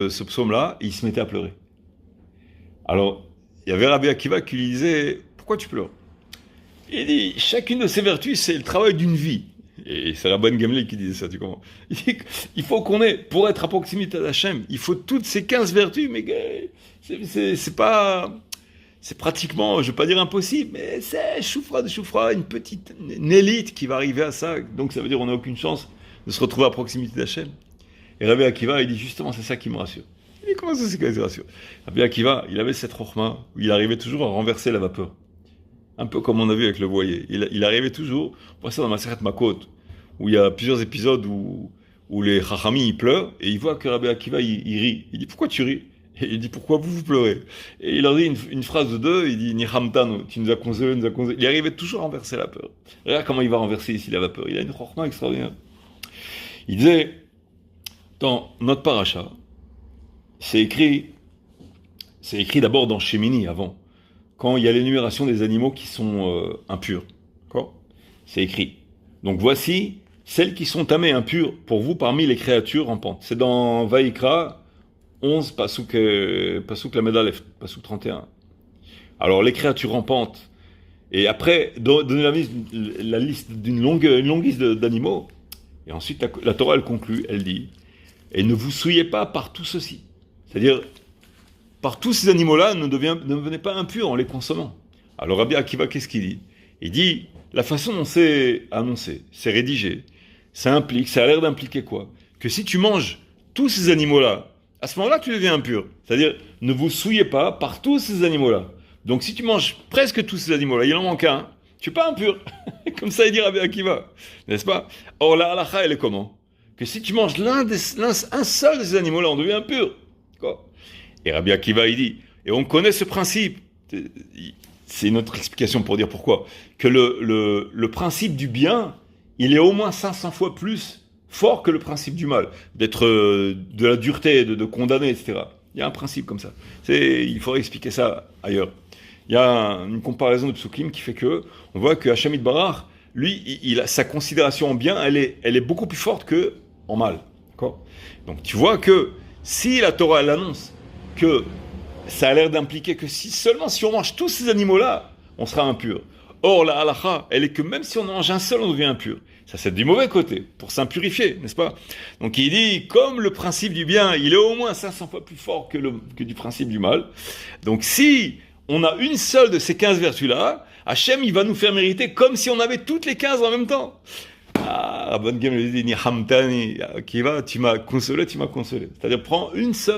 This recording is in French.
ce psaume-là, et il se mettait à pleurer. Alors, il y avait Rabbi Akiva qui lui disait, pourquoi tu pleures? Il dit, chacune de ces vertus, c'est le travail d'une vie. Et c'est Rabban Gamliel qui disait ça, tu comprends? Il dit, il faut qu'on ait, pour être à proximité d'Hachem, il faut toutes ces 15 vertus, mais c'est pas, c'est pratiquement, je vais pas dire impossible, mais c'est choufra de choufra, une élite qui va arriver à ça. Donc ça veut dire qu'on n'a aucune chance de se retrouver à proximité d'Hachem. Et Rabbi Akiva, il dit justement, c'est ça qui me rassure. Il dit, comment ça, c'est qui me rassure? Rabbi Akiva, il avait cette rochma où il arrivait toujours à renverser la vapeur. Un peu comme on a vu avec le voilier. Il arrivait toujours, on voit ça dans Maseret Makot, où il y a plusieurs épisodes où les Chachami ils pleurent, et ils voient que Rabbi Akiva il rit. Il dit, pourquoi tu ris? Et il dit, pourquoi vous pleurez? Et il leur dit une phrase de deux, il dit, Nihamtan, tu nous as consolé, nous as consolé. Il arrivait toujours à renverser la peur. Regarde comment il va renverser ici la vapeur. Il a une rochma extraordinaire. Il disait, dans notre paracha, c'est écrit d'abord dans Shemini, avant, quand il y a l'énumération des animaux qui sont impurs. D'accord? C'est écrit. Donc voici celles qui sont tamées impures pour vous parmi les créatures rampantes. C'est dans Vaïkra 11, Pasuk Lamed Aleph, Pasuk 31. Alors les créatures rampantes, et après donner la liste d'une longue liste d'animaux, et ensuite la Torah elle conclut, elle dit, et ne vous souillez pas par tout ceci. C'est-à-dire, par tous ces animaux-là, ne devenez pas impurs en les consommant. Alors Rabbi Akiva, qu'est-ce qu'il dit? Il dit, la façon dont c'est annoncé, c'est rédigé, ça a l'air d'impliquer quoi? Que si tu manges tous ces animaux-là, à ce moment-là, tu deviens impur. C'est-à-dire, ne vous souillez pas par tous ces animaux-là. Donc si tu manges presque tous ces animaux-là, il en manque un, tu n'es pas impur. Comme ça, il dit Rabbi Akiva. N'est-ce pas? Or, la halakha, elle est comment? Que si tu manges un seul de ces animaux-là, on devient impur. Quoi? Et Rabbi Akiva, il dit, et on connaît ce principe, c'est une autre explication pour dire pourquoi, que le principe du bien, il est au moins 500 fois plus fort que le principe du mal, d'être de la dureté, de condamner, etc. Il y a un principe comme ça. Il faudrait expliquer ça ailleurs. Il y a une comparaison de psukim qui fait que on voit que Hachem Barach, lui, sa considération en bien, elle est beaucoup plus forte que en mal. D'accord? Donc tu vois que si la Torah elle annonce que ça a l'air d'impliquer que seulement si on mange tous ces animaux-là, on sera impur. Or, la halakha, elle est que même si on en mange un seul, on devient impur. Ça, c'est du mauvais côté, pour s'impurifier, n'est-ce pas? Donc il dit, comme le principe du bien, il est au moins 500 fois plus fort que du principe du mal. Donc si on a une seule de ces 15 vertus-là, Hachem, il va nous faire mériter comme si on avait toutes les 15 en même temps. Ah, bonne game, le dit, ni hamtani, qui va, tu m'as consolé. C'est-à-dire, prends une seule.